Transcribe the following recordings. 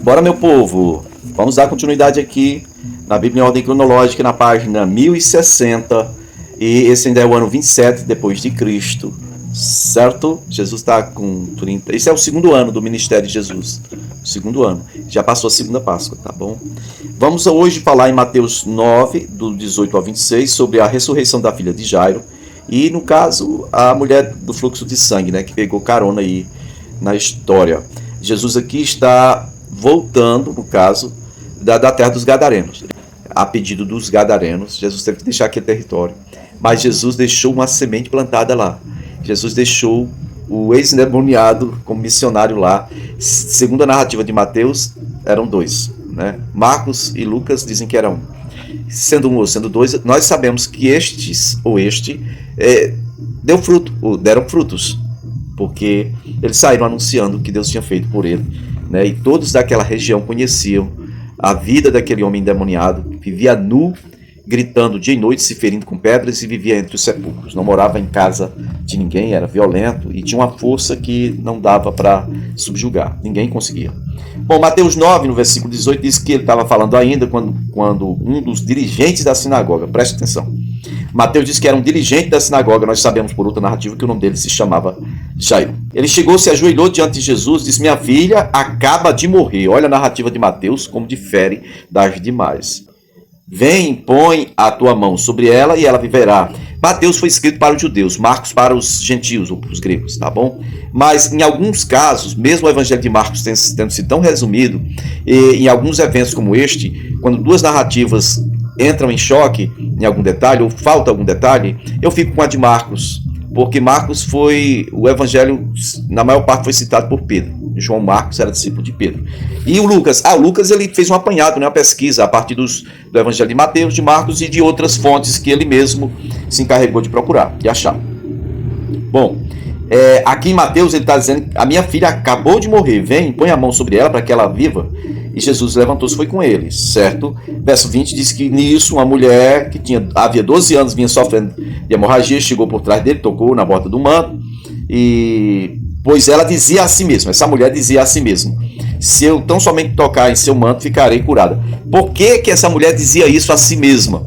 Bora, meu povo, vamos dar continuidade aqui na Bíblia em ordem cronológica, na página 1060, e esse ainda é o ano 27 depois de Cristo, certo? Jesus está com 30. Esse é o segundo ano do ministério de Jesus, o segundo ano, já passou a segunda Páscoa, tá bom? Vamos hoje falar em Mateus 9, do 18 ao 26, sobre a ressurreição da filha de Jairo, e no caso, a mulher do fluxo de sangue, né, que pegou carona aí na história. Jesus aqui está voltando, no caso, da terra dos Gadarenos. A pedido dos Gadarenos, Jesus teve que deixar aquele território. Mas Jesus deixou uma semente plantada lá. Jesus deixou o ex-endemoniado como missionário lá. Segundo a narrativa de Mateus, eram dois, né? Marcos e Lucas dizem que era um. Sendo um ou sendo dois, nós sabemos que este deu fruto, ou deram frutos, porque eles saíram anunciando o que Deus tinha feito por ele, né? E todos daquela região conheciam a vida daquele homem endemoniado, que vivia nu, gritando dia e noite, se ferindo com pedras, e vivia entre os sepulcros. Não morava em casa de ninguém, era violento e tinha uma força que não dava para subjugar. Ninguém conseguia. Bom, Mateus 9, no versículo 18, diz que ele estava falando ainda quando um dos dirigentes da sinagoga, preste atenção, Mateus diz que era um dirigente da sinagoga, nós sabemos por outra narrativa que o nome dele se chamava Jairo. Ele chegou, se ajoelhou diante de Jesus, disse: minha filha acaba de morrer. Olha a narrativa de Mateus como difere das demais. Vem, põe a tua mão sobre ela e ela viverá. Mateus foi escrito para os judeus, Marcos para os gentios ou para os gregos, tá bom? Mas em alguns casos, mesmo o evangelho de Marcos tendo sido tão resumido, em alguns eventos como este, quando duas narrativas entram em choque em algum detalhe, ou falta algum detalhe, eu fico com a de Marcos, porque Marcos foi, o evangelho, na maior parte foi citado por Pedro. João Marcos era discípulo de Pedro. E o Lucas? O Lucas ele fez um apanhado, né, uma pesquisa a partir do evangelho de Mateus, de Marcos e de outras fontes que ele mesmo se encarregou de procurar e achar. Bom, aqui em Mateus ele está dizendo: a minha filha acabou de morrer, vem, põe a mão sobre ela para que ela viva. E Jesus levantou-se e foi com ele, certo? Verso 20 diz que nisso uma mulher que havia 12 anos, vinha sofrendo de hemorragia, chegou por trás dele, tocou na borda do manto, pois ela dizia a si mesma, essa mulher dizia a si mesma: se eu tão somente tocar em seu manto, ficarei curada. Por que essa mulher dizia isso a si mesma?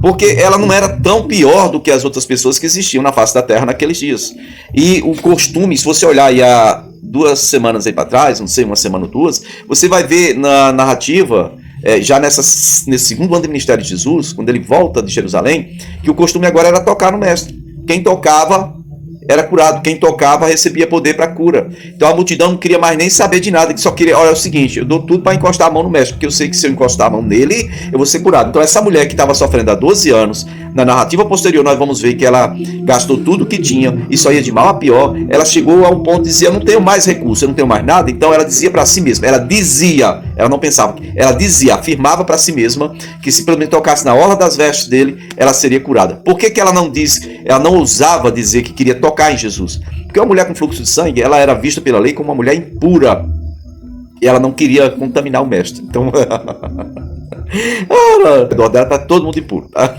Porque ela não era tão pior do que as outras pessoas que existiam na face da terra naqueles dias. E o costume, se você olhar aí há 2 semanas aí para trás, não sei, uma semana ou 2, você vai ver na narrativa, já nesse segundo ano do ministério de Jesus, quando ele volta de Jerusalém, que o costume agora era tocar no mestre. Quem tocava era curado, quem tocava recebia poder para cura. Então a multidão não queria mais nem saber de nada, que só queria: olha, é o seguinte, eu dou tudo para encostar a mão no mestre, porque eu sei que se eu encostar a mão nele, eu vou ser curado. Então essa mulher que estava sofrendo há 12 anos, na narrativa posterior nós vamos ver que ela gastou tudo que tinha e só ia de mal a pior. Ela chegou ao ponto de dizer: eu não tenho mais recurso, eu não tenho mais nada. Então ela dizia para si mesma, ela não pensava, ela dizia, afirmava para si mesma que se pelo menos tocasse na orla das vestes dele, ela seria curada. Por que ela não disse, ela não ousava dizer que queria tocar em Jesus? Porque uma mulher com fluxo de sangue, ela era vista pela lei como uma mulher impura, e ela não queria contaminar o mestre. Então ao redor dela está todo mundo impuro, tá?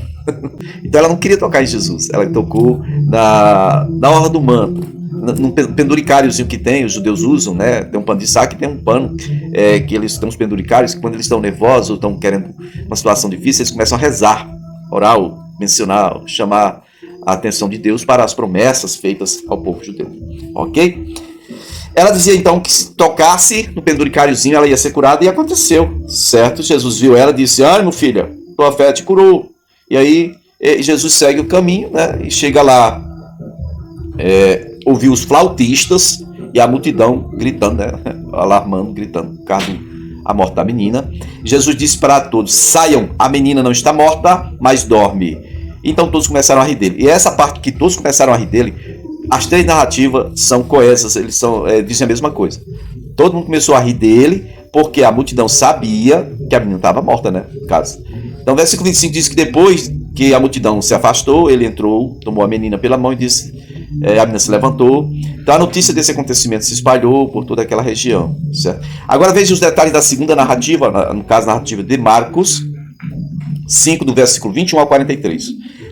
Então ela não queria tocar em Jesus, ela tocou na orla do manto, num penduricáriozinho que tem, os judeus usam, né? Tem um pano de saco e tem um pano que eles têm uns penduricários que quando eles estão nervosos ou estão querendo uma situação difícil, eles começam a rezar, orar, mencionar, chamar a atenção de Deus para as promessas feitas ao povo judeu, ok? Ela dizia então que se tocasse no penduricáriozinho ela ia ser curada, e aconteceu, certo? Jesus viu ela e disse: ânimo, filha, tua fé te curou. E aí Jesus segue o caminho, né? E chega lá, ouviu os flautistas e a multidão gritando, né? Alarmando, gritando por causa da morte da menina. Jesus disse para todos: saiam, a menina não está morta, mas dorme. Então todos começaram a rir dele. E essa parte que todos começaram a rir dele, as 3 narrativas são coesas, eles dizem a mesma coisa. Todo mundo começou a rir dele, porque a multidão sabia que a menina estava morta, né? No caso. Então, o versículo 25 diz que depois que a multidão se afastou, ele entrou, tomou a menina pela mão e disse, a menina se levantou. Então, a notícia desse acontecimento se espalhou por toda aquela região, certo? Agora, veja os detalhes da segunda narrativa, no caso, a narrativa de Marcos 5, do versículo 21 ao 43.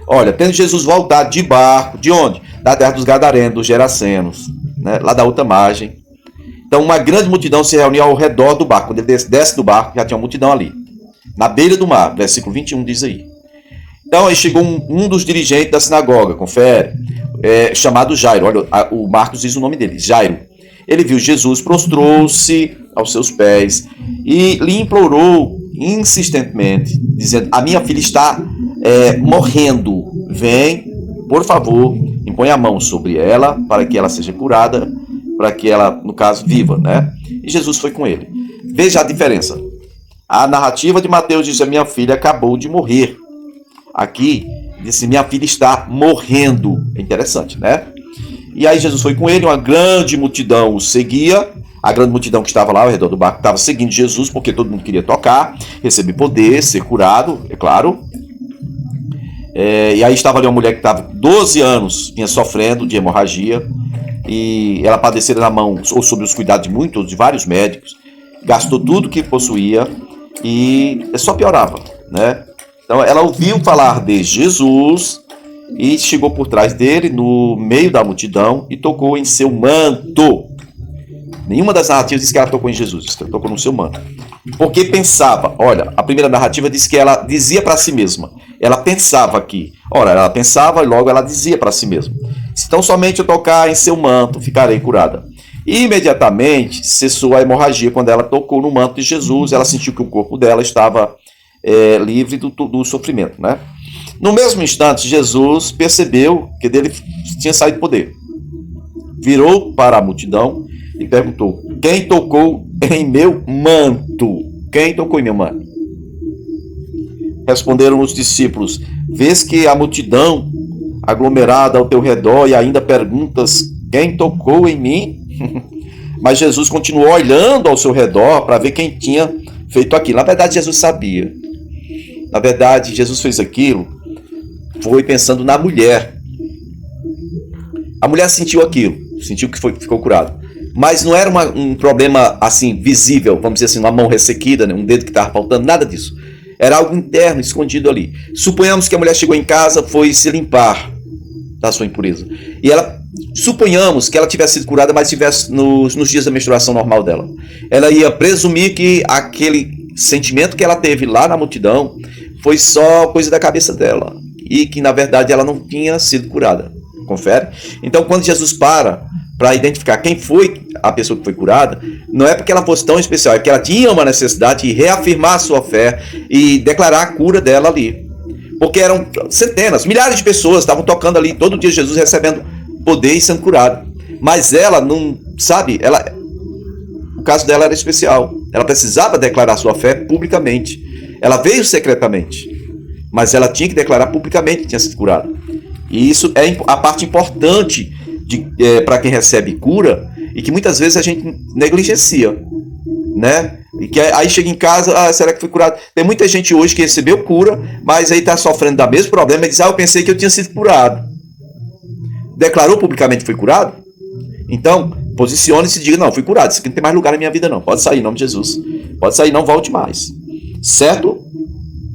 Olha, tendo Jesus voltado de barco, de onde? Da terra dos Gadarenos, dos Gerasenos, né? Lá da outra margem. Então uma grande multidão se reuniu ao redor do barco. Quando ele desce do barco, já tinha uma multidão ali, na beira do mar. Versículo 21 diz aí. Então aí chegou um dos dirigentes da sinagoga, confere, chamado Jairo. Olha, o Marcos diz o nome dele, Jairo. Ele viu Jesus, prostrou-se aos seus pés e lhe implorou insistentemente, dizendo: a minha filha está morrendo. Vem, por favor, impõe a mão sobre ela para que ela seja curada, para que ela, no caso, viva, né? E Jesus foi com ele. Veja a diferença. A narrativa de Mateus diz: a minha filha acabou de morrer. Aqui, disse: minha filha está morrendo. É interessante, né? E aí Jesus foi com ele, uma grande multidão o seguia. A grande multidão que estava lá ao redor do barco estava seguindo Jesus, porque todo mundo queria tocar, receber poder, ser curado, é claro. E aí estava ali uma mulher que estava 12 anos, vinha sofrendo de hemorragia, e ela padecera na mão, ou sob os cuidados de vários médicos, gastou tudo que possuía e só piorava, né? Então ela ouviu falar de Jesus e chegou por trás dele, no meio da multidão, e tocou em seu manto. Nenhuma das narrativas diz que ela tocou em Jesus, diz que ela tocou no seu manto. Porque pensava, olha, a primeira narrativa diz que ela dizia para si mesma. Ela pensava que, ora, ela pensava e logo ela dizia para si mesma: se tão somente eu tocar em seu manto, ficarei curada. E imediatamente cessou a hemorragia quando ela tocou no manto de Jesus. Ela sentiu que o corpo dela estava livre do sofrimento, né? No mesmo instante, Jesus percebeu que dele tinha saído poder. Virou para a multidão e perguntou: quem tocou em meu manto? Quem tocou em meu manto? Responderam os discípulos: vês que a multidão aglomerada ao teu redor e ainda perguntas: quem tocou em mim? Mas Jesus continuou olhando ao seu redor para ver quem tinha feito aquilo. Na verdade, Jesus sabia. Na verdade, Jesus fez aquilo, foi pensando na mulher. A mulher sentiu aquilo, sentiu que ficou curado. Mas não era um problema assim visível, vamos dizer assim, uma mão ressequida, né, um dedo que estava faltando, nada disso. Era algo interno, escondido ali. Suponhamos que a mulher chegou em casa, foi se limpar da sua impureza. E suponhamos que ela tivesse sido curada, mas estivesse nos dias da menstruação normal dela. Ela ia presumir que aquele sentimento que ela teve lá na multidão foi só coisa da cabeça dela. E que, na verdade, ela não tinha sido curada. Confere? Então, quando Jesus para identificar quem foi a pessoa que foi curada, não é porque ela fosse tão especial, é porque ela tinha uma necessidade de reafirmar a sua fé e declarar a cura dela ali. Porque eram centenas, milhares de pessoas estavam tocando ali, todo dia Jesus recebendo poder e sendo curado. Mas ela não, sabe, o caso dela era especial. Ela precisava declarar sua fé publicamente. Ela veio secretamente, mas ela tinha que declarar publicamente que tinha sido curada. E isso é a parte importante para quem recebe cura e que muitas vezes a gente negligencia, né? E que aí chega em casa: será que fui curado? Tem muita gente hoje que recebeu cura, mas aí está sofrendo do mesmo problema e diz: eu pensei que eu tinha sido curado. Declarou publicamente que foi curado? Então, posicione-se e diga: não, fui curado, isso aqui não tem mais lugar na minha vida não, pode sair em nome de Jesus, pode sair, não volte mais, certo?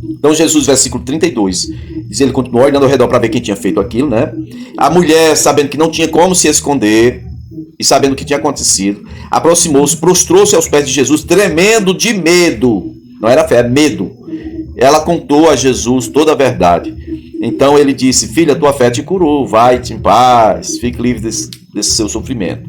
Então Jesus, versículo 32, diz: ele continuou olhando ao redor para ver quem tinha feito aquilo, né? A mulher, sabendo que não tinha como se esconder e sabendo o que tinha acontecido, aproximou-se, prostrou-se aos pés de Jesus, tremendo de medo. Não era fé, é medo. Ela contou a Jesus toda a verdade. Então ele disse: filha, tua fé te curou, vai-te em paz, fique livre desse seu sofrimento.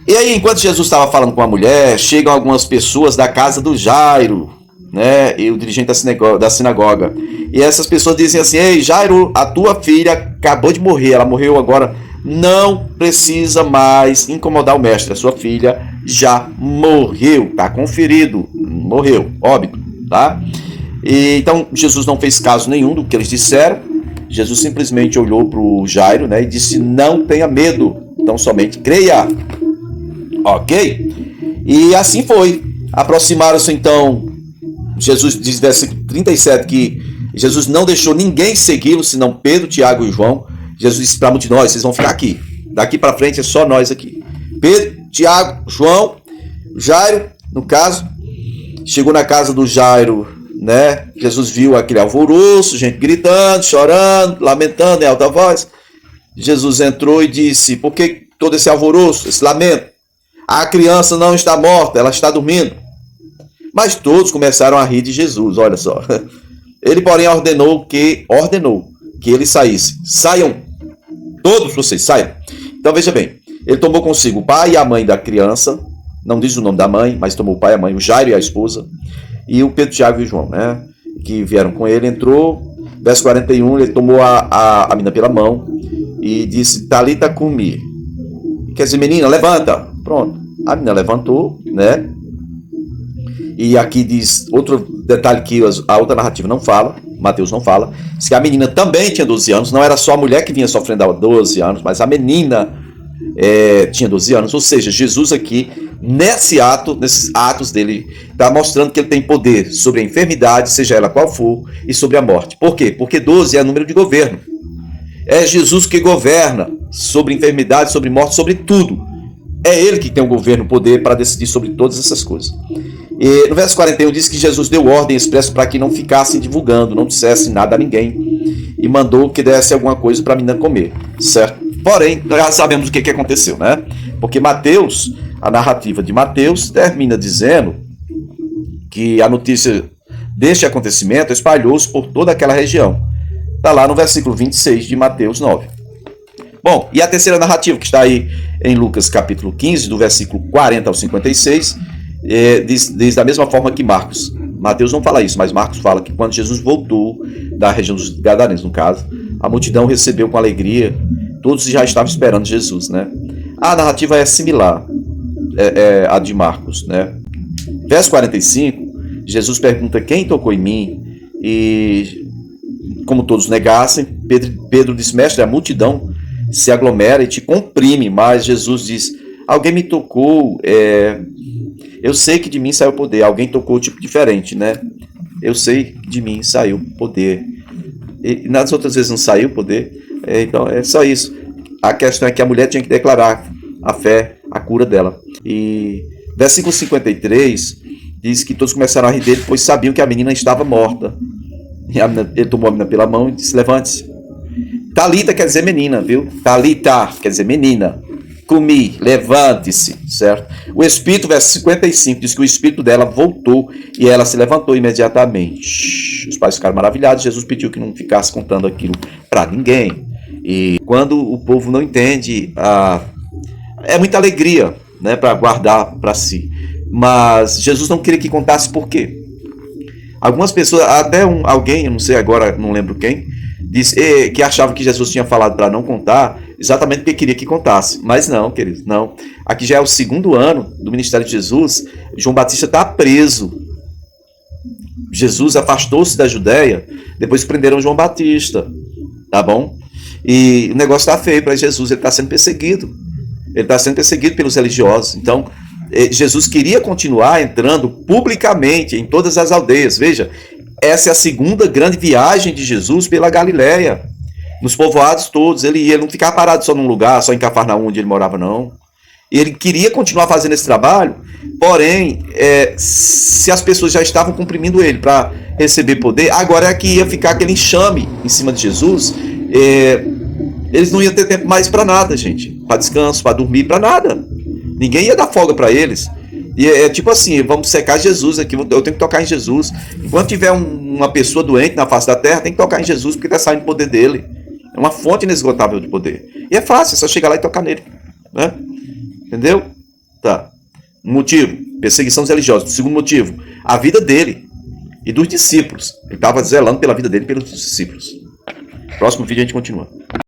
E aí, enquanto Jesus estava falando com a mulher, chegam algumas pessoas da casa do Jairo, né, e o dirigente da sinagoga. E essas pessoas dizem assim: ei, Jairo, a tua filha acabou de morrer, ela morreu agora, não precisa mais incomodar o mestre, a sua filha já morreu, está conferido, morreu, óbito, tá? E então Jesus não fez caso nenhum do que eles disseram. Jesus simplesmente olhou para o Jairo, né, e disse: não tenha medo, então somente creia. Ok? E assim foi. Aproximaram-se então. Jesus diz, versículo 37, que Jesus não deixou ninguém segui-lo, senão Pedro, Tiago e João. Jesus disse para a multidão: vocês vão ficar aqui. Daqui para frente é só nós aqui. Pedro, Tiago, João, Jairo, no caso, chegou na casa do Jairo, né? Jesus viu aquele alvoroço, gente gritando, chorando, lamentando em alta voz. Jesus entrou e disse: por que todo esse alvoroço, esse lamento? A criança não está morta, ela está dormindo. Mas todos começaram a rir de Jesus, olha só. Ele, porém, ordenou que ele saísse. Saiam, todos vocês, saiam. Então, veja bem, ele tomou consigo o pai e a mãe da criança, não diz o nome da mãe, mas tomou o pai e a mãe, o Jairo e a esposa, e o Pedro, Tiago e o João, né, que vieram com ele. Entrou, verso 41, ele tomou a menina pela mão e disse, Talita cumi, quer dizer, menina, levanta. Pronto, a menina levantou, né, e aqui diz outro detalhe que a outra narrativa não fala, Mateus não fala, diz que a menina também tinha 12 anos, não era só a mulher que vinha sofrendo há 12 anos, mas a menina tinha 12 anos, ou seja, Jesus aqui, nesses atos dele, está mostrando que ele tem poder sobre a enfermidade, seja ela qual for, e sobre a morte. Por quê? Porque 12 é número de governo. É Jesus que governa sobre enfermidade, sobre morte, sobre tudo. É ele que tem o governo, o poder para decidir sobre todas essas coisas. E no verso 41 diz que Jesus deu ordem expressa para que não ficassem divulgando, não dissesse nada a ninguém, e mandou que desse alguma coisa para a menina comer, certo? Porém, nós já sabemos o que aconteceu, né? Porque Mateus, a narrativa de Mateus, termina dizendo que a notícia deste acontecimento espalhou-se por toda aquela região. Está lá no versículo 26 de Mateus 9. Bom, e a terceira narrativa, que está aí em Lucas capítulo 15, do versículo 40 ao 56, diz da mesma forma que Marcos. Mateus não fala isso, mas Marcos fala que quando Jesus voltou da região dos Gadarenos, no caso, a multidão recebeu com alegria, todos já estavam esperando Jesus, né? A narrativa é similar à de Marcos, né? Verso 45, Jesus pergunta quem tocou em mim, e como todos negassem, Pedro disse, mestre, a multidão se aglomera e te comprime, mas Jesus diz, alguém me tocou, eu sei que de mim saiu poder. Alguém tocou tipo diferente, né? Eu sei que de mim saiu poder. E nas outras vezes não saiu poder. Então é só isso. A questão é que a mulher tinha que declarar a fé, a cura dela. E versículo 53 diz que todos começaram a rir dele, pois sabiam que a menina estava morta. E ele tomou a menina pela mão e disse, levante-se. Talita quer dizer menina, viu? Talita quer dizer menina. Cumi, levante-se, certo? O espírito, verso 55, diz que o espírito dela voltou e ela se levantou imediatamente. Os pais ficaram maravilhados. Jesus pediu que não ficasse contando aquilo para ninguém. E quando o povo não entende, é muita alegria, né, para guardar para si. Mas Jesus não queria que contasse por quê. Algumas pessoas, até alguém, eu não sei agora, não lembro quem, disse que achava que Jesus tinha falado para não contar, exatamente porque queria que contasse. Mas não, queridos, não. Aqui já é o 2º ano do ministério de Jesus. João Batista está preso. Jesus afastou-se da Judéia, depois prenderam João Batista, tá bom? E o negócio está feio para Jesus, ele está sendo perseguido. Ele está sendo perseguido pelos religiosos. Então, Jesus queria continuar entrando publicamente em todas as aldeias. Veja, essa é a 2ª grande viagem de Jesus pela Galileia. Nos povoados todos, ele não ficava parado só num lugar, só em Cafarnaum, onde ele morava, não. Ele queria continuar fazendo esse trabalho, porém, se as pessoas já estavam comprimindo ele para receber poder, agora é que ia ficar aquele enxame em cima de Jesus. Eles não iam ter tempo mais para nada, gente. Para descanso, para dormir, para nada. Ninguém ia dar folga para eles. E é tipo assim, vamos secar Jesus aqui, eu tenho que tocar em Jesus. Enquanto tiver uma pessoa doente na face da terra, tem que tocar em Jesus, porque está saindo o poder dele. É uma fonte inesgotável de poder. E é fácil, é só chegar lá e tocar nele, né? Entendeu? Tá. Motivo, perseguição dos religiosos. Segundo motivo, a vida dele e dos discípulos. Ele estava zelando pela vida dele e pelos discípulos. Próximo vídeo a gente continua.